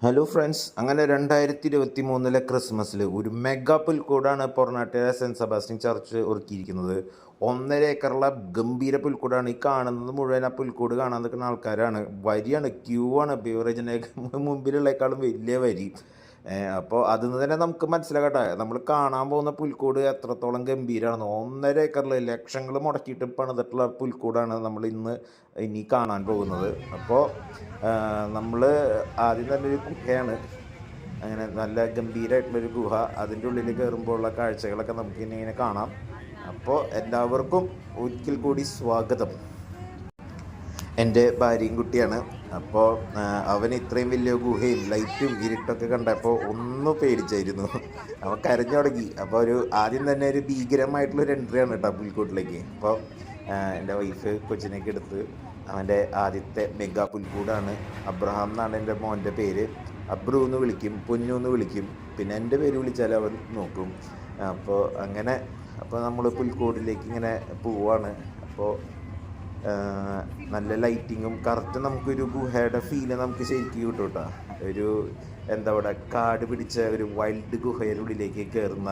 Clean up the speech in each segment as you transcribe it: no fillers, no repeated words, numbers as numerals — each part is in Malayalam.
ഹലോ ഫ്രണ്ട്സ്, അങ്ങനെ 2023 ക്രിസ്മസിൽ ഒരു മെഗാ പുൽക്കൂടാണ് പൊറനാട്ടിലെ സെൻറ്റ് സെബാസ്റ്റ്യൻ ചർച്ച് ഒരുക്കിയിരിക്കുന്നത്. 1.5 ഏക്കറുള്ള ഗംഭീര പുൽക്കൂടാണ്. ഈ കാണുന്നത് മുഴുവൻ ആ പുൽക്കൂട് കാണാൻ നിൽക്കുന്ന ആൾക്കാരാണ്. വരിയാണ്, ക്യൂ ആണ്. ബിവറേജിനെ മുമ്പിലുള്ളേക്കാളും വലിയ വരി. അപ്പോൾ അതിൽ നിന്ന് തന്നെ നമുക്ക് മനസ്സിലാകട്ടെ, നമ്മൾ കാണാൻ പോകുന്ന പുൽക്കൂട് എത്രത്തോളം ഗംഭീരമാണെന്ന്. 1.5 ഏക്കറിൽ ലക്ഷങ്ങൾ മുടക്കിയിട്ട് പണിതിട്ടുള്ള പുൽക്കൂടാണ് നമ്മൾ ഇനി കാണാൻ പോകുന്നത്. അപ്പോൾ നമ്മൾ ആദ്യം തന്നെ ഒരു ഗുഹയാണ്, അങ്ങനെ നല്ല ഗംഭീരമായിട്ടുള്ളൊരു ഗുഹ. അതിൻ്റെ ഉള്ളിൽ കയറുമ്പോൾ ഉള്ള കാഴ്ചകളൊക്കെ നമുക്ക് ഇങ്ങനെ കാണാം. അപ്പോൾ എല്ലാവർക്കും ഒരിക്കൽ കൂടി സ്വാഗതം. എൻ്റെ ഭാര്യയും കുട്ടിയാണ്. അപ്പോൾ അവൻ ഇത്രയും വലിയ ഗുഹയും ലൈറ്റും ഇരുട്ടൊക്കെ കണ്ടപ്പോൾ ഒന്ന് പേടിച്ചായിരുന്നു. അവൻ കരഞ്ഞു തുടങ്ങി. അപ്പോൾ ആദ്യം തന്നെ ഒരു ഭീകരമായിട്ടുള്ളൊരു എൻട്രിയാണ് കേട്ടോ പുൽക്കൂട്ടിലേക്ക്. അപ്പോൾ എൻ്റെ വൈഫ് കൊച്ചിനേക്ക് എടുത്ത് അവൻ്റെ ആദ്യത്തെ മെഗാ പുൽക്കൂടാണ്. അബ്രഹാം എന്നാണ് എൻ്റെ മോൻ്റെ പേര്. അബ്രു എന്ന് വിളിക്കും, പൊന്നു എന്ന് വിളിക്കും, പിന്നെ എൻ്റെ പേര് വിളിച്ചാൽ അവൻ നോക്കും. അപ്പോൾ നമ്മൾ പുൽക്കൂടിലേക്ക് ഇങ്ങനെ പോവാണ്. അപ്പോൾ നല്ല ലൈറ്റിങ്ങും കറക്റ്റ് നമുക്കൊരു ഗുഹയുടെ ഫീല് നമുക്ക് ശരിക്കും കിട്ടും കേട്ടോ. എന്താ പറയുക, കാട് പിടിച്ച ഒരു വൈൽഡ് ഗുഹയുടെ ഉള്ളിലേക്ക് കയറുന്ന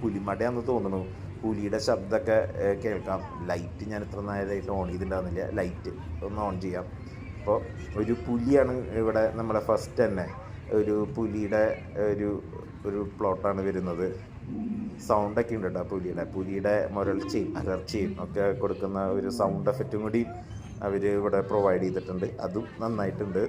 പുലിമടയാണെന്ന് തോന്നുന്നു. പുലിയുടെ ശബ്ദമൊക്കെ കേൾക്കാം. ലൈറ്റ് ഞാൻ ഇത്ര നേരമായിട്ട് ഓൺ ചെയ്തിട്ടുണ്ടാകുന്നില്ല. ലൈറ്റ് ഒന്ന് ഓൺ ചെയ്യാം. അപ്പോൾ ഒരു പുലിയാണ് ഇവിടെ നമ്മളെ ഫസ്റ്റ് തന്നെ. ഒരു പുലിയുടെ ഒരു പ്ലോട്ടാണ് വരുന്നത്. സൗണ്ടൊക്കെ ഉണ്ട് കേട്ടോ. പുലിയുടെ മുരൾച്ചയും അലർച്ചയും ഒക്കെ കൊടുക്കുന്ന ഒരു സൗണ്ട് എഫക്റ്റും കൂടി അവർ ഇവിടെ പ്രൊവൈഡ് ചെയ്തിട്ടുണ്ട്. അതും നന്നായിട്ടുണ്ട്.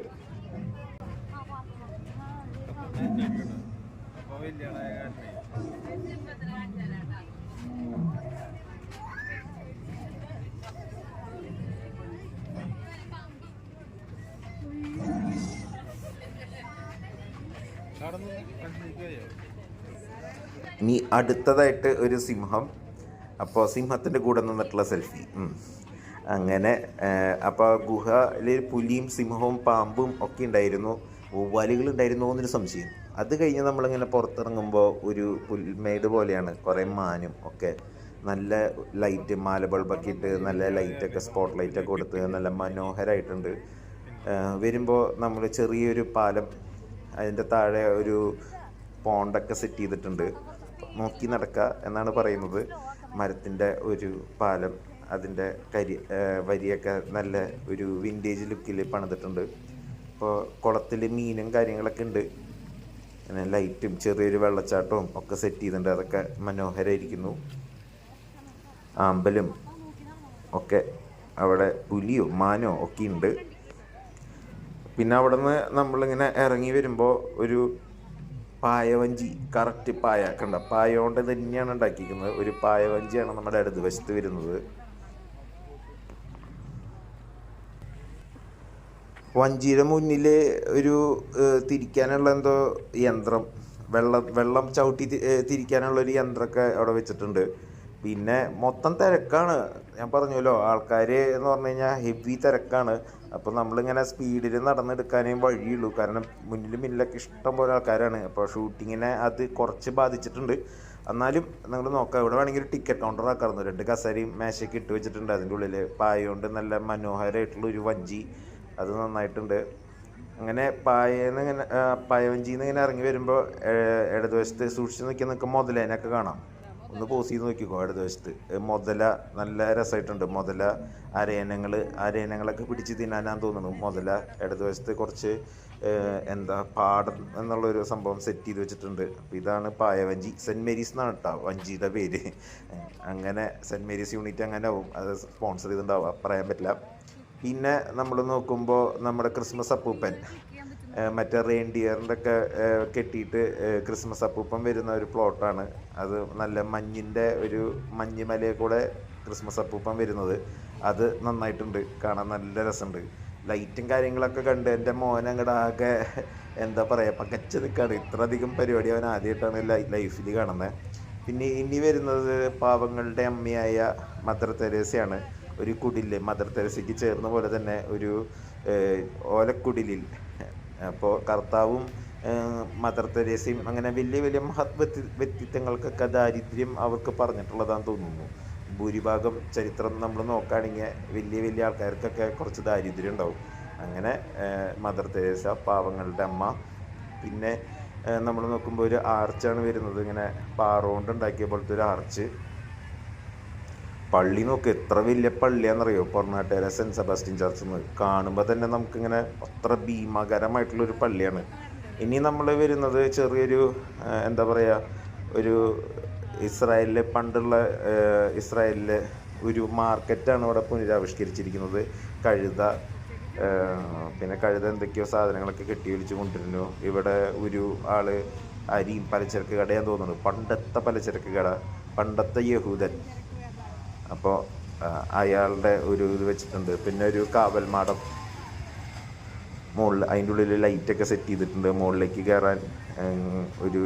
ഇനി അടുത്തതായിട്ട് ഒരു സിംഹം. അപ്പോൾ സിംഹത്തിൻ്റെ കൂടെ നിന്നിട്ടുള്ള സെൽഫി. അങ്ങനെ അപ്പോൾ ഗുഹയിൽ പുലിയും സിംഹവും പാമ്പും ഒക്കെ ഉണ്ടായിരുന്നു. വവ്വാലുകളുണ്ടായിരുന്നോ എന്നൊരു സംശയം. അത് കഴിഞ്ഞ് നമ്മളിങ്ങനെ പുറത്തിറങ്ങുമ്പോൾ ഒരു പുൽമേട് പോലെയാണ്, കുറേ മാനും ഒക്കെ. നല്ല ലൈറ്റ്, മാല ബൾബൊക്കെ ഇട്ട് നല്ല ലൈറ്റൊക്കെ, സ്പോട്ട് ലൈറ്റൊക്കെ കൊടുത്ത് നല്ല മനോഹരമായിട്ടുണ്ട്. വരുമ്പോൾ നമ്മൾ ചെറിയൊരു പാലം, അതിൻ്റെ താഴെ ഒരു പോണ്ടൊക്കെ സെറ്റ് ചെയ്തിട്ടുണ്ട്. നോക്കി നടക്കുക എന്നാണ് പറയുന്നത്. മരത്തിൻ്റെ ഒരു പാലം, അതിൻ്റെ വരിയൊക്കെ നല്ല ഒരു വിൻറ്റേജ് ലുക്കിൽ പണിതിട്ടുണ്ട്. ഇപ്പോൾ കുളത്തിൽ മീനും കാര്യങ്ങളൊക്കെ ഉണ്ട്. പിന്നെ ലൈറ്റും ചെറിയൊരു വെള്ളച്ചാട്ടവും ഒക്കെ സെറ്റ് ചെയ്തിട്ടുണ്ട്. അതൊക്കെ മനോഹരമായിരിക്കുന്നു. ആമ്പലും ഒക്കെ, അവിടെ പുലിയോ മാനോ ഒക്കെ ഉണ്ട്. പിന്നെ അവിടെ നിന്ന് നമ്മളിങ്ങനെ ഇറങ്ങി വരുമ്പോൾ ഒരു പായവഞ്ചി, കറക്റ്റ് പായ കണ്ട, പായ കൊണ്ട് തന്നെയാണ് ഉണ്ടാക്കിയിരിക്കുന്നത്. ഒരു പായവഞ്ചിയാണ് നമ്മുടെ അടുത്ത് വശത്ത് വരുന്നത്. വഞ്ചിയുടെ മുന്നിൽ ഒരു തിരിക്കാനുള്ള എന്തോ യന്ത്രം, വെള്ളം ചവിട്ടി തിരിക്കാനുള്ളൊരു യന്ത്രമൊക്കെ അവിടെ വെച്ചിട്ടുണ്ട്. പിന്നെ മൊത്തം തിരക്കാണ്. ഞാൻ പറഞ്ഞല്ലോ, ആൾക്കാർ എന്ന് പറഞ്ഞു കഴിഞ്ഞാൽ ഹെവി തിരക്കാണ്. അപ്പോൾ നമ്മളിങ്ങനെ സ്പീഡിൽ നടന്നെടുക്കാനേ വഴിയുള്ളൂ. കാരണം മുന്നിലൊക്കെ ഇഷ്ടം പോലെ ആൾക്കാരാണ്. അപ്പോൾ ഷൂട്ടിങ്ങിനെ അത് കുറച്ച് ബാധിച്ചിട്ടുണ്ട്. എന്നാലും നിങ്ങൾ നോക്കാം, ഇവിടെ വേണമെങ്കിൽ ഒരു ടിക്കറ്റ് കൗണ്ടർ ആക്കാറുണ്ട്. 2 കസേരയും മേശയൊക്കെ ഇട്ട് വെച്ചിട്ടുണ്ട്. അതിൻ്റെ ഉള്ളിൽ പായകൊണ്ട് നല്ല മനോഹരമായിട്ടുള്ളൊരു വഞ്ചി, അത് നന്നായിട്ടുണ്ട്. അങ്ങനെ പായവഞ്ചിയിൽ നിന്ന് ഇങ്ങനെ ഇറങ്ങി വരുമ്പോൾ ഇടതുവശത്ത് സൂക്ഷിച്ച് നിൽക്കുന്ന മുതലേനൊക്കെ കാണാം. ഒന്ന് പോസ് ചെയ്ത് നോക്കിക്കോ. ഇടതുവശത്ത് മുതല നല്ല രസമായിട്ടുണ്ട്. മുതല അരയനങ്ങളൊക്കെ പിടിച്ച് തിന്നാനാന്ന് തോന്നുന്നു. മുതല ഇടതുവശത്ത് കുറച്ച് പാടം എന്നുള്ളൊരു സംഭവം സെറ്റ് ചെയ്ത് വെച്ചിട്ടുണ്ട്. അപ്പോൾ ഇതാണ് പായവഞ്ചി. സെൻറ്റ് മേരീസ് എന്നാണ് കേട്ടോ വഞ്ചിയുടെ പേര്. അങ്ങനെ സെൻറ്റ് മേരീസ് യൂണിറ്റ് അങ്ങനെ ആവും അത് സ്പോൺസർ ചെയ്തിട്ടുണ്ടാവുക, പറയാൻ പറ്റില്ല. പിന്നെ നമ്മൾ നോക്കുമ്പോൾ നമ്മുടെ ക്രിസ്മസ് അപ്പൂപ്പൻ, മറ്റേ റെയിൻഡിയറിൻ്റെ ഒക്കെ കെട്ടിയിട്ട് ക്രിസ്മസ് അപ്പൂപ്പൻ വരുന്ന ഒരു പ്ലോട്ടാണ് അത്. നല്ല മഞ്ഞ് മലയെ കൂടെ ക്രിസ്മസ് അപ്പൂപ്പൻ വരുന്നത്. അത് നന്നായിട്ടുണ്ട്, കാണാൻ നല്ല രസമുണ്ട്. ലൈറ്റും കാര്യങ്ങളൊക്കെ കണ്ട് എൻ്റെ മോൻ അങ്ങോട്ട് ആകെ എന്താ പറയുക, പകച്ച് നിൽക്കുകയാണ്. ഇത്രയധികം പരിപാടി അവൻ ആദ്യമായിട്ടാണ് ലൈഫിൽ കാണുന്നത്. പിന്നെ ഇനി വരുന്നത് പാവങ്ങളുടെ അമ്മയായ മദർ തെരേസയാണ്. ഒരു കുടിൽ, മദർ തെരേസയ്ക്ക് ചേർന്ന പോലെ തന്നെ ഒരു ഓലക്കുടിലിൽ. അപ്പോൾ കർത്താവും മദർ തെരേസയും അങ്ങനെ വലിയ വലിയ മഹത് വ്യക്തിത്വങ്ങൾക്കൊക്കെ ദാരിദ്ര്യം അവർക്ക് പറഞ്ഞിട്ടുള്ളതാണെന്ന് തോന്നുന്നു. ഭൂരിഭാഗം ചരിത്രം നമ്മൾ നോക്കുകയാണെങ്കിൽ വലിയ വലിയ ആൾക്കാർക്കൊക്കെ കുറച്ച് ദാരിദ്ര്യം ഉണ്ടാവും. അങ്ങനെ മദർ തെരേസ, പാവങ്ങളുടെ അമ്മ. പിന്നെ നമ്മൾ നോക്കുമ്പോൾ ഒരു ആർച്ചാണ് വരുന്നത്, ഇങ്ങനെ പാറ കൊണ്ട് ഉണ്ടാക്കിയ പോലത്തെ ഒരു ആർച്ച്. പള്ളി നോക്ക് എത്ര വലിയ പള്ളിയാണെന്നറിയോ, പൊറനാട്ടുകര സെൻറ്റ് സെബാസ്റ്റ്യൻ ചർച്ച് എന്ന്. കാണുമ്പോൾ തന്നെ നമുക്കിങ്ങനെ അത്ര ഭീമാകരമായിട്ടുള്ളൊരു പള്ളിയാണ്. ഇനി നമ്മൾ വരുന്നത് ചെറിയൊരു എന്താ പറയുക, ഒരു ഇസ്രായേലിലെ പണ്ടുള്ള ഇസ്രായേലിലെ ഒരു മാർക്കറ്റാണ് ഇവിടെ പുനരാവിഷ്കരിച്ചിരിക്കുന്നത്. കഴുത, പിന്നെ കഴുത എന്തൊക്കെയോ സാധനങ്ങളൊക്കെ കെട്ടി വലിച്ചു കൊണ്ടിരുന്നു. ഇവിടെ ഒരു ആള് അരിയും പലചരക്ക് കടയാന്ന് തോന്നുന്നു, പണ്ടത്തെ പലചരക്ക് കട, പണ്ടത്തെ യഹൂദൻ. അപ്പോൾ അയാളുടെ ഒരു ഇത് വെച്ചിട്ടുണ്ട്. പിന്നെ ഒരു കാവൽ മാടം മുകളിൽ, അതിൻ്റെ ഉള്ളിൽ ലൈറ്റൊക്കെ സെറ്റ് ചെയ്തിട്ടുണ്ട്. മുകളിലേക്ക് കയറാൻ ഒരു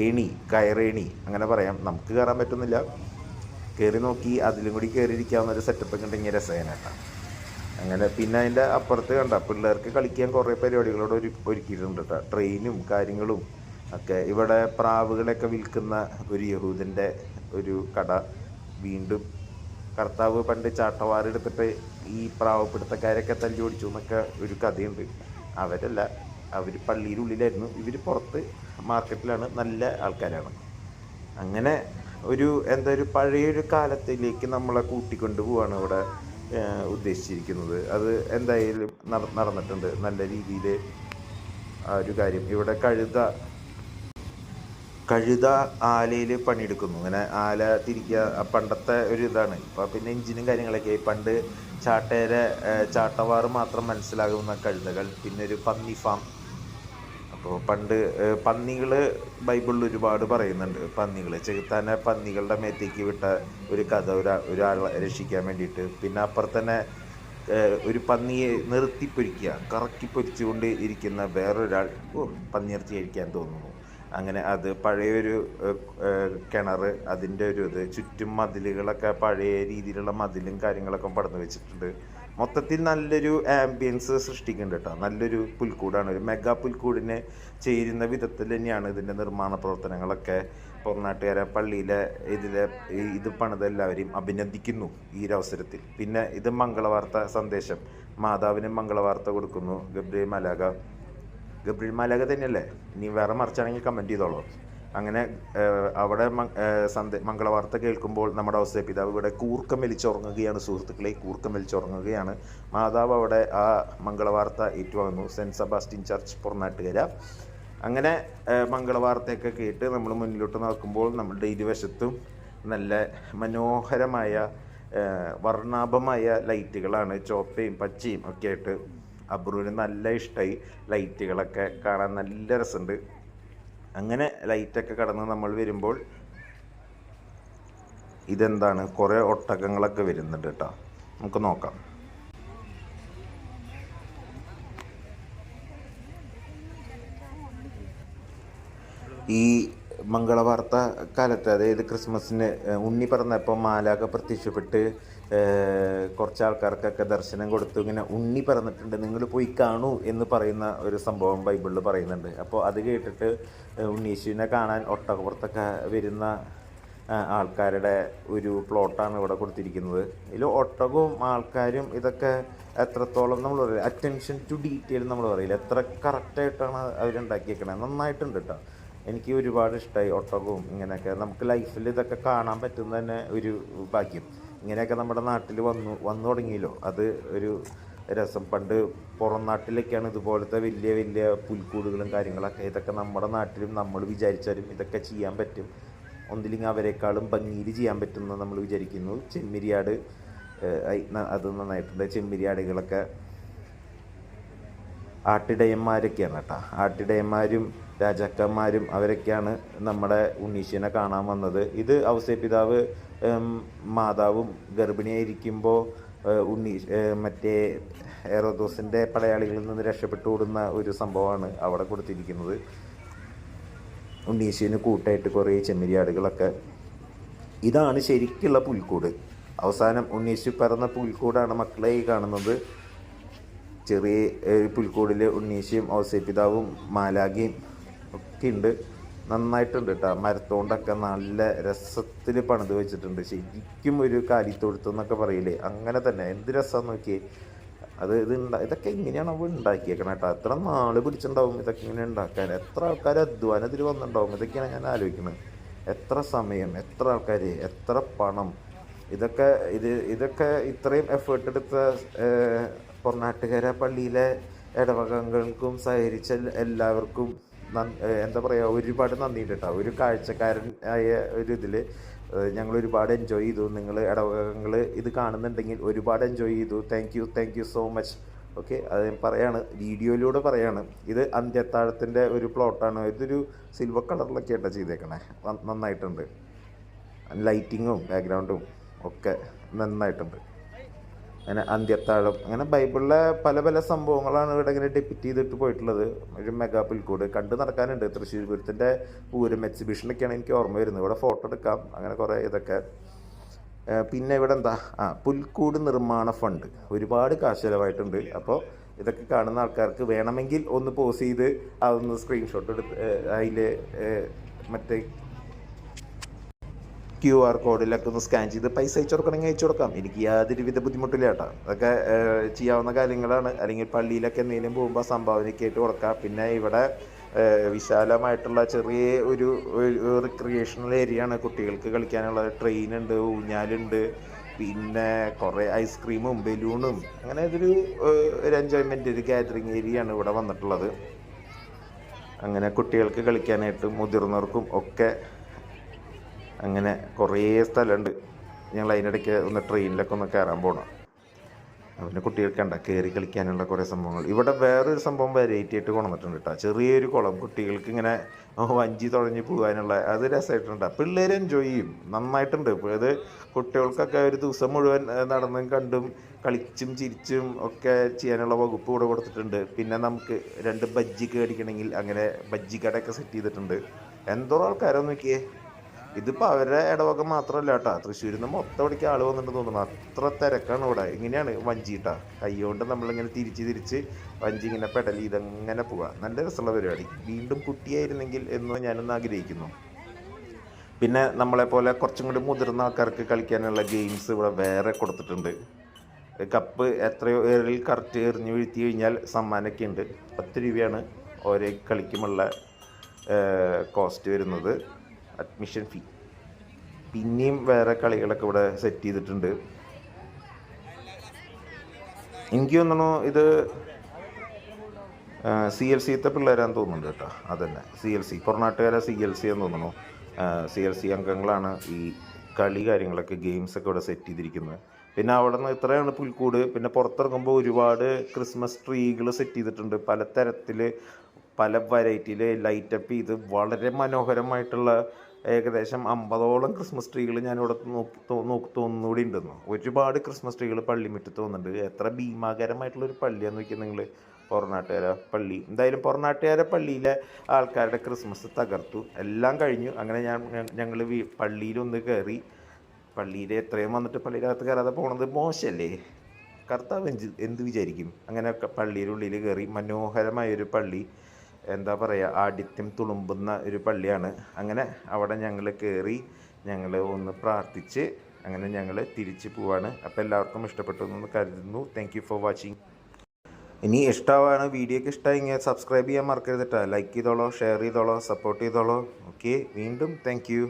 ഏണി, കയറേണി അങ്ങനെ പറയാം. നമുക്ക് കയറാൻ പറ്റുന്നില്ല, കയറി നോക്കി അതിലും കൂടി കയറിയിരിക്കാവുന്ന ഒരു സെറ്റപ്പൊക്കെ ഉണ്ടെങ്കിൽ രസകരമായിട്ടാണ്. അങ്ങനെ പിന്നെ അതിൻ്റെ അപ്പുറത്ത് കണ്ട പിള്ളേർക്ക് കളിക്കാൻ കുറേ പരിപാടികളോട് ഒരുക്കിയിട്ടുണ്ട് കേട്ടോ. ട്രെയിനും കാര്യങ്ങളും ഒക്കെ. ഇവിടെ പ്രാവുകളൊക്കെ വിൽക്കുന്ന ഒരു യഹൂദൻ്റെ ഒരു കട. വീണ്ടും കർത്താവ് പണ്ട് ചാട്ടവാറെടുത്തിട്ട് ഈ പ്രാവപ്പിടുത്തക്കാരൊക്കെ തല്ലി ഓടിച്ചു എന്നൊക്കെ ഒരു കഥയുണ്ട്. അവരല്ല, അവർ പള്ളിയുടെ ഉള്ളിലായിരുന്നു, ഇവർ പുറത്ത് മാർക്കറ്റിലാണ്, നല്ല ആൾക്കാരാണ്. അങ്ങനെ ഒരു ഒരു പഴയൊരു കാലത്തിലേക്ക് നമ്മളെ കൂട്ടിക്കൊണ്ട് പോവാണ് ഇവിടെ ഉദ്ദേശിച്ചിരിക്കുന്നത്. അത് എന്തായാലും നടന്നിട്ടുണ്ട് നല്ല രീതിയിൽ ആ ഒരു കാര്യം. ഇവിടെ കഴുത ആലയിൽ പണിയെടുക്കുന്നു. ഇങ്ങനെ ആല തിരിക്കുക പണ്ടത്തെ ഒരു ഇതാണ്. ഇപ്പോൾ പിന്നെ എഞ്ചിനും കാര്യങ്ങളൊക്കെ. പണ്ട് ചാട്ടവാറ് മാത്രം മനസ്സിലാകുന്ന കഴുതകൾ. പിന്നെ ഒരു പന്നി ഫാം. അപ്പോൾ പണ്ട് പന്നികൾ ബൈബിളിൽ ഒരുപാട് പറയുന്നുണ്ട്. പന്നികൾ ചെകുത്താനെ പന്നികളുടെ മേത്തേക്ക് വിട്ട ഒരു കഥ, ഒരാളെ രക്ഷിക്കാൻ വേണ്ടിയിട്ട്. പിന്നെ അപ്പുറത്തന്നെ ഒരു പന്നിയെ നിർത്തിപ്പൊരിക്കുക, കറക്കി പൊരിച്ചുകൊണ്ട് ഇരിക്കുന്ന വേറൊരാൾ. പന്നിയിറച്ചി കഴിക്കാൻ തോന്നുന്നു. അങ്ങനെ അത് പഴയൊരു കിണർ, അതിൻ്റെ ഒരു ഇത്. ചുറ്റും മതിലുകളൊക്കെ പഴയ രീതിയിലുള്ള മതിലും കാര്യങ്ങളൊക്കെ പടർന്നു വെച്ചിട്ടുണ്ട്. മൊത്തത്തിൽ നല്ലൊരു ആംബിയൻസ് സൃഷ്ടിക്കുന്നുണ്ട് കേട്ടോ. നല്ലൊരു പുൽക്കൂടാണ്, ഒരു മെഗാ പുൽക്കൂടിന് ചേരുന്ന വിധത്തിൽ തന്നെയാണ് ഇതിൻ്റെ നിർമ്മാണ പ്രവർത്തനങ്ങളൊക്കെ. പൊറനാട്ടുകര പള്ളിയിലെ ഇത് പണിത് എല്ലാവരെയും അഭിനന്ദിക്കുന്നു ഈ ഒരു അവസരത്തിൽ. പിന്നെ ഇത് മംഗളവാർത്ത സന്ദേശം, മാതാവിന് മംഗളവാർത്ത കൊടുക്കുന്നു ഗബ്രിയേൽ മാലാഖ തന്നെയല്ലേ, ഇനി വേറെ മറിച്ചാണെങ്കിൽ കമൻറ്റ് ചെയ്തോളൂ. അങ്ങനെ അവിടെ മംഗളവാർത്ത കേൾക്കുമ്പോൾ നമ്മുടെ ഔസേപ്പ് പിതാവ് ഇവിടെ കൂർക്കം വലിച്ചുറങ്ങുകയാണ് സുഹൃത്തുക്കളെ, കൂർക്കം വലിച്ചുറങ്ങുകയാണ്. മാതാവ് അവിടെ ആ മംഗളവാർത്ത ഏറ്റുവാങ്ങുന്നു, സെൻറ്റ് സെബാസ്റ്റ്യൻ ചർച്ച് പൊറനാട്ടുകര. അങ്ങനെ മംഗളവാർത്തയൊക്കെ കേട്ട് നമ്മൾ മുന്നിലോട്ട് നോക്കുമ്പോൾ നമ്മളുടെ ഇരുവശത്തും നല്ല മനോഹരമായ വർണ്ണാഭമായ ലൈറ്റുകളാണ്, ചുവപ്പയും പച്ചയും ഒക്കെ ആയിട്ട്. അബ്രുവിന് നല്ല ഇഷ്ടമായി ലൈറ്റുകളൊക്കെ കാണാൻ, നല്ല രസമുണ്ട്. അങ്ങനെ ലൈറ്റൊക്കെ കടന്ന് നമ്മൾ വരുമ്പോൾ ഇതെന്താണ്, കുറേ ഒട്ടകങ്ങളൊക്കെ വരുന്നുണ്ട് കേട്ടോ. നമുക്ക് നോക്കാം. ഈ മംഗളവാർത്ത കാലത്ത്, അതായത് ക്രിസ്മസിന് ഉണ്ണി പിറന്നപ്പോൾ മാലാഖ പ്രത്യക്ഷപ്പെട്ട് കുറച്ച് ആൾക്കാർക്കൊക്കെ ദർശനം കൊടുത്തു. ഇങ്ങനെ ഉണ്ണി പിറന്നിട്ടുണ്ട്, നിങ്ങൾ പോയി കാണൂ എന്ന് പറയുന്ന ഒരു സംഭവം ബൈബിളിൽ പറയുന്നുണ്ട്. അപ്പോൾ അത് കേട്ടിട്ട് ഉണ്ണീശുവിനെ കാണാൻ ഒട്ടകപ്പുറത്തൊക്കെ വരുന്ന ആൾക്കാരുടെ ഒരു പ്ലോട്ടാണ് ഇവിടെ കൊടുത്തിരിക്കുന്നത്. ഇതിൽ ഒട്ടകവും ആൾക്കാരും ഇതൊക്കെ എത്രത്തോളം നമ്മൾ പറയില്ല, അറ്റൻഷൻ ടു ഡീറ്റെയിൽ നമ്മൾ പറയില്ല, എത്ര കറക്റ്റായിട്ടാണ് അവരുണ്ടാക്കിയേക്കണത്. നന്നായിട്ടുണ്ട് കേട്ടോ. എനിക്ക് ഒരുപാട് ഇഷ്ടമായി ഒട്ടകവും. ഇങ്ങനെയൊക്കെ നമുക്ക് ലൈഫിൽ ഇതൊക്കെ കാണാൻ പറ്റുന്ന തന്നെ ഒരു ഭാഗ്യം. ഇങ്ങനെയൊക്കെ നമ്മുടെ നാട്ടിൽ വന്നു തുടങ്ങിയല്ലോ, അത് ഒരു രസം. പണ്ട് പുറം നാട്ടിലൊക്കെയാണ് ഇതുപോലത്തെ വലിയ വലിയ പുൽക്കൂടുകളും കാര്യങ്ങളൊക്കെ. ഇതൊക്കെ നമ്മുടെ നാട്ടിലും നമ്മൾ വിചാരിച്ചാലും ഇതൊക്കെ ചെയ്യാൻ പറ്റും. ഒന്നില്ലെങ്കിൽ അവരെക്കാളും ഭംഗിയിൽ ചെയ്യാൻ പറ്റുമെന്ന് നമ്മൾ വിചാരിക്കുന്നു. ചെമ്മരിയാട് അത് നന്നായിട്ടുണ്ട്. ചെമ്മരിയാടുകളൊക്കെ ആട്ടിടയന്മാരൊക്കെയാണ് കേട്ടോ. ആട്ടിടയന്മാരും രാജാക്കന്മാരും അവരൊക്കെയാണ് നമ്മുടെ ഉണ്ണീശനെ കാണാൻ വന്നത്. ഇത് ഔസേപ്പ് പിതാവ് മാതാവും ഗർഭിണിയായിരിക്കുമ്പോൾ മറ്റേ ഹെറോദോസിൻ്റെ പടയാളികളിൽ നിന്ന് രക്ഷപ്പെട്ടു ഓടുന്ന ഒരു സംഭവമാണ് അവിടെ കൊടുത്തിരിക്കുന്നത്. ഉണ്ണീശന് കൂട്ടായിട്ട് കുറേ ചെമ്മരിയാടുകളൊക്കെ. ഇതാണ് ശരിക്കുള്ള പുൽക്കൂട്. അവസാനം ഉണ്ണീശു പിറന്ന പുൽക്കൂടാണ് മക്കളെ കാണുന്നത്. ചെറിയ പുൽക്കൂടിൽ ഉണ്ണീശയും ഔസേപ്പ് പിതാവും മാലാഖയും ഒക്കെ ഉണ്ട്. നന്നായിട്ടുണ്ട് കേട്ടോ. മരത്തോണ്ടൊക്കെ നല്ല രസത്തിൽ പണിത് വെച്ചിട്ടുണ്ട്. ശരിക്കും ഒരു കാലിത്തൊഴുത്ത് എന്നൊക്കെ പറയില്ലേ, അങ്ങനെ തന്നെ. എന്ത് രസമാണെന്ന് നോക്കിയേ. ഇതൊക്കെ ഇങ്ങനെയാണ് അവ ഉണ്ടാക്കിയേക്കണം കേട്ടോ. എത്ര നാൾ പിടിച്ചിട്ടുണ്ടാവും ഇതൊക്കെ ഇങ്ങനെ ഉണ്ടാക്കാൻ, എത്ര ആൾക്കാർ അധ്വാനം ഇതിൽ വന്നിട്ടുണ്ടാവും. ഇതൊക്കെയാണ് ഞാൻ ആലോചിക്കുന്നത്. എത്ര സമയം, എത്ര ആൾക്കാർ, എത്ര പണം, ഇതൊക്കെ ഇത്രയും എഫേർട്ട് എടുത്ത പൊറനാട്ടുകര പള്ളിയിലെ ഇടവകങ്ങൾക്കും സഹകരിച്ച എല്ലാവർക്കും എന്താ പറയുക, ഒരുപാട് നന്ദിയുണ്ട് കേട്ടോ. ഒരു കാഴ്ചക്കാരൻ ആയ ഒരു ഇതിൽ ഞങ്ങൾ ഒരുപാട് എൻജോയ് ചെയ്തു. നിങ്ങൾ ഇടവകങ്ങൾ ഇത് കാണുന്നുണ്ടെങ്കിൽ ഒരുപാട് എൻജോയ് ചെയ്തു. Thank you so much. Okay, അത് ഞാൻ പറയാണ്, വീഡിയോയിലൂടെ പറയാണ്. ഇത് അന്ത്യത്താഴത്തിൻ്റെ ഒരു പ്ലോട്ടാണ്. ഇതൊരു സിൽവർ കളറിലൊക്കെ ആയിട്ടാണ് ചെയ്തേക്കണേ. നന്നായിട്ടുണ്ട്. ലൈറ്റിങ്ങും ബാക്ക്ഗ്രൗണ്ടും ഒക്കെ നന്നായിട്ടുണ്ട്. അങ്ങനെ അന്ത്യത്താഴം, അങ്ങനെ ബൈബിളിലെ പല പല സംഭവങ്ങളാണ് ഇവിടെ ഇങ്ങനെ ഡെപ്പിറ്റ് ചെയ്തിട്ട് പോയിട്ടുള്ളത്. ഒരു മെഗാ പുൽക്കൂട് കണ്ട് നടക്കാനുണ്ട്. തൃശ്ശൂർ പൂരത്തിൻ്റെ പൂരം എക്സിബിഷനൊക്കെയാണ് എനിക്ക് ഓർമ്മ വരുന്നത്. ഇവിടെ ഫോട്ടോ എടുക്കാം, അങ്ങനെ കുറേ ഇതൊക്കെ. പിന്നെ ഇവിടെ എന്താ, പുൽക്കൂട് നിർമ്മാണ ഫണ്ട് ഒരുപാട് കാശ് ചിലവായിട്ടുണ്ട്. അപ്പോൾ ഇതൊക്കെ കാണുന്ന ആൾക്കാർക്ക് വേണമെങ്കിൽ ഒന്ന് പോസ് ചെയ്ത് അതൊന്ന് സ്ക്രീൻഷോട്ട് എടുത്ത് അതിൽ മറ്റേ QR കോഡിലൊക്കെ ഒന്ന് സ്കാൻ ചെയ്ത് പൈസ അയച്ചു കൊടുക്കണമെങ്കിൽ അയച്ചു കൊടുക്കാം. എനിക്ക് യാതൊരുവിധ ബുദ്ധിമുട്ടില്ല കേട്ടോ. അതൊക്കെ ചെയ്യാവുന്ന കാര്യങ്ങളാണ്. അല്ലെങ്കിൽ പള്ളിയിലൊക്കെ എന്തെങ്കിലും പോകുമ്പോൾ സംഭാവനയ്ക്ക് ആയിട്ട് കൊടുക്കാം. പിന്നെ ഇവിടെ വിശാലമായിട്ടുള്ള ചെറിയ ഒരു റിക്രിയേഷണൽ ഏരിയ ആണ്. കുട്ടികൾക്ക് കളിക്കാനുള്ള ട്രെയിനുണ്ട്, ഊഞ്ഞാലുണ്ട്, പിന്നെ കുറേ ഐസ്ക്രീമും ബലൂണും, അങ്ങനെ ഒരു എൻജോയ്മെൻ്റ്, ഒരു ഗാദറിങ് ഏരിയ ആണ് ഇവിടെ വന്നിട്ടുള്ളത്. അങ്ങനെ കുട്ടികൾക്ക് കളിക്കാനായിട്ടും മുതിർന്നവർക്കും ഒക്കെ അങ്ങനെ കുറേ സ്ഥലമുണ്ട്. ഞങ്ങൾ അതിനിടയ്ക്ക് ഒന്ന് ട്രെയിനിലൊക്കെ ഒന്ന് കയറാൻ പോകണം. പിന്നെ കുട്ടികൾക്ക് കയറി കളിക്കാനുള്ള കുറേ സംഭവങ്ങൾ. ഇവിടെ വേറൊരു സംഭവം വെറൈറ്റി ആയിട്ട് കൊണ്ടുവന്നിട്ടുണ്ട് കേട്ടോ. ചെറിയൊരു കുളം, കുട്ടികൾക്ക് ഇങ്ങനെ വഞ്ചി തുഴഞ്ഞ് പോകാനുള്ള, അത് രസമായിട്ടുണ്ട്. പിള്ളേർ എൻജോയ് ചെയ്യും, നന്നായിട്ടുണ്ട്. അത് കുട്ടികൾക്കൊക്കെ ഒരു ദിവസം മുഴുവൻ നടന്നും കണ്ടും കളിച്ചും ചിരിച്ചും ഒക്കെ ചെയ്യാനുള്ള വകുപ്പ് ഇവിടെ കൊടുത്തിട്ടുണ്ട്. പിന്നെ നമുക്ക് 2 ബജ്ജിക്ക് മേടിക്കണമെങ്കിൽ അങ്ങനെ ബജ്ജി കടയൊക്കെ സെറ്റ് ചെയ്തിട്ടുണ്ട്. എന്തോ ആൾക്കാരോ നോക്കിയേ. ഇതിപ്പോൾ അവരുടെ ഇടവക മാത്രമല്ല കേട്ടോ, തൃശ്ശൂരിൽ നിന്ന് മൊത്തം ഇവിടേക്ക് ആൾ വന്നിട്ട് തോന്നുന്നു. അത്ര തിരക്കാണ് ഇവിടെ. ഇങ്ങനെയാണ് വഞ്ചി കേട്ടോ, കൈകൊണ്ട് നമ്മളിങ്ങനെ തിരിച്ച് വഞ്ചി ഇങ്ങനെ പെടൽ ചെയ്തങ്ങനെ പോവുക. നല്ല രസമുള്ള പരിപാടി. വീണ്ടും കുട്ടിയായിരുന്നെങ്കിൽ എന്ന് ഞാനൊന്ന് ആഗ്രഹിക്കുന്നു. പിന്നെ നമ്മളെപ്പോലെ കുറച്ചും കൂടി മുതിർന്ന ആൾക്കാർക്ക് കളിക്കാനുള്ള ഗെയിംസ് ഇവിടെ വേറെ കൊടുത്തിട്ടുണ്ട്. കപ്പ് എത്രയോ ഏറിൽ കറക്റ്റ് എറിഞ്ഞ് വീഴ്ത്തി കഴിഞ്ഞാൽ സമ്മാനമൊക്കെ ഉണ്ട്. 10 രൂപയാണ് ഓരോ കളിക്കുമുള്ള കോസ്റ്റ് വരുന്നത്, അഡ്മിഷൻ ഫീ. പിന്നെയും വേറെ കളികളൊക്കെ ഇവിടെ സെറ്റ് ചെയ്തിട്ടുണ്ട്. എനിക്ക് തോന്നുന്നു ഇത് CLC-ത്തെ പിള്ളേരാന്ന് തോന്നുന്നുണ്ട് കേട്ടോ. അതന്നെ CLC, പൊറനാട്ടുകാരെ CLC എന്ന് തോന്നുന്നു. CLC അംഗങ്ങളാണ് ഈ കളി കാര്യങ്ങളൊക്കെ, ഗെയിംസൊക്കെ ഇവിടെ സെറ്റ് ചെയ്തിരിക്കുന്നത്. പിന്നെ അവിടെ നിന്ന് ഇത്രയാണ് പുൽക്കൂട്. പിന്നെ പുറത്തിറങ്ങുമ്പോൾ ഒരുപാട് ക്രിസ്മസ് ട്രീകൾ സെറ്റ് ചെയ്തിട്ടുണ്ട്. പല തരത്തിൽ പല വെറൈറ്റിയിൽ ലൈറ്റപ്പ് ചെയ്ത് വളരെ മനോഹരമായിട്ടുള്ള ഏകദേശം 50ഓളം ക്രിസ്മസ് ട്രീകൾ ഞാനിവിടെ തോന്നുകൂടി ഉണ്ടെന്നു. ഒരുപാട് ക്രിസ്മസ് ട്രീകൾ പള്ളിമുറ്റത്ത് തോന്നുന്നുണ്ട്. എത്ര ഭീമാകരമായിട്ടുള്ളൊരു പള്ളിയാന്ന് നോക്കിയാൽ നിങ്ങൾ, പൊറനാട്ടുകാര പള്ളി. എന്തായാലും പൊറനാട്ടുകാര പള്ളിയിലെ ആൾക്കാരുടെ ക്രിസ്മസ് തകർത്തു. എല്ലാം കഴിഞ്ഞു. അങ്ങനെ ഞങ്ങൾ പള്ളിയിലൊന്ന് കയറി. പള്ളിയിൽ എത്രയും വന്നിട്ട് പള്ളിയിലകത്ത് കയറാതെ പോണത് മോശമല്ലേ? കർത്താവ് എന്ത് വിചാരിക്കും? അങ്ങനെയൊക്കെ പള്ളിയുടെ ഉള്ളിൽ കയറി. മനോഹരമായൊരു പള്ളി, എന്താ പറയുക, ആഢ്യത്യം തുളുമ്പുന്ന ഒരു പള്ളിയാണ്. അങ്ങനെ അവിടെ ഞങ്ങൾ കയറി, ഞങ്ങൾ ഒന്ന് പ്രാർത്ഥിച്ച് അങ്ങനെ ഞങ്ങൾ തിരിച്ച് പോവാണ്. അപ്പോൾ എല്ലാവർക്കും ഇഷ്ടപ്പെട്ടു എന്ന് കരുതുന്നു. Thank you for watching. ഇനി ഇഷ്ടമാവാണ്, വീഡിയോ ഒക്കെ ഇഷ്ടമായെങ്കിൽ സബ്സ്ക്രൈബ് ചെയ്യാൻ മറക്കരുത് കേട്ടോ. ലൈക്ക് ചെയ്തോളോ, ഷെയർ ചെയ്തോളോ, സപ്പോർട്ട് ചെയ്തോളോ. ഓക്കെ, വീണ്ടും താങ്ക് യു.